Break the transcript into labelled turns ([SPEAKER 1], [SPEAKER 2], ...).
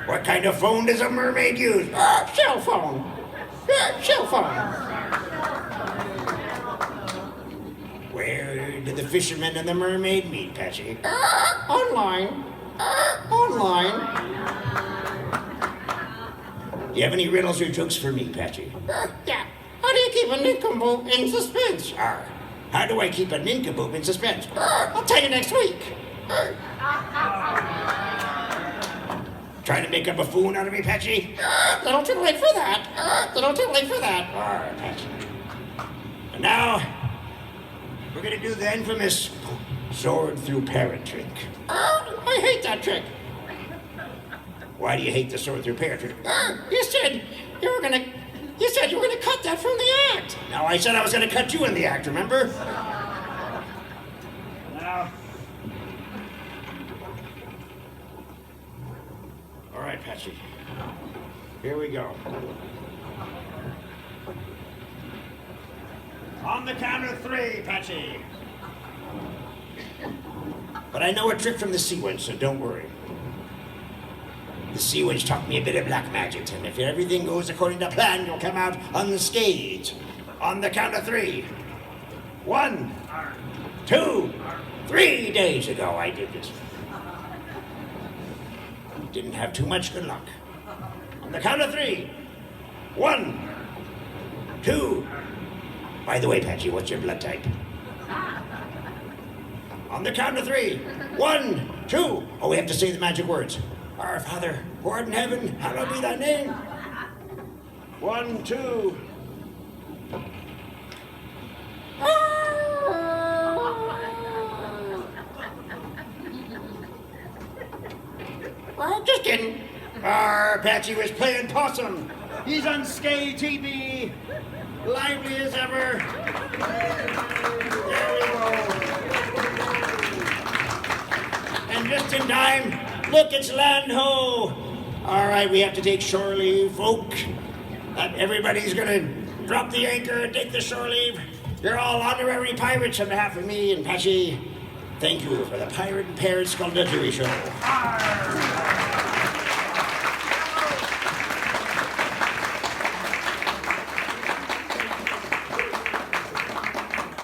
[SPEAKER 1] What kind of phone does a mermaid use?
[SPEAKER 2] Shell phone. Shell phone.
[SPEAKER 1] Where did the fisherman and the mermaid meet, Patchy?
[SPEAKER 2] Online. Online.
[SPEAKER 1] Do you have any riddles or jokes for me, Patchy?
[SPEAKER 2] Yeah. How do you keep a nincompoop in suspense?
[SPEAKER 1] How do I keep a nincompoop in suspense?
[SPEAKER 2] I'll tell you next week.
[SPEAKER 1] Trying to make a buffoon out of me, Patchy?
[SPEAKER 2] Little too late for that. Little too late for that.
[SPEAKER 1] Patchy. And now, we're gonna do the infamous sword through parrot trick.
[SPEAKER 2] I hate that trick.
[SPEAKER 1] Why do you hate the sword through parrot trick?
[SPEAKER 2] You said you were gonna cut that from the act.
[SPEAKER 1] No, I said I was gonna cut you in the act, remember? Now. All right, Patchy. Here we go. On the count of 3, Patchy. But I know a trick from the sea witch, so don't worry. The sea witch taught me a bit of black magic, and if everything goes according to plan, you'll come out unscathed. On the count of 3. 1, 2, 3 days ago I did this. Didn't have too much good luck. On the count of 3. 1, 2. By the way, Patchy, what's your blood type? On the count of 3. 1, 2. Oh, we have to say the magic words. Our Father, who art in heaven, hallowed be thy name. 1, 2.
[SPEAKER 2] Just kidding.
[SPEAKER 1] Patchy was playing possum. He's unscathed, TB. Lively as ever. There we go. And just in time, look, it's land ho. All right, we have to take shore leave, folk. Everybody's gonna drop the anchor and take the shore leave. You're all honorary pirates on behalf of me and Patchy. Thank you for the Pirate and Parrot Skullduggery Show.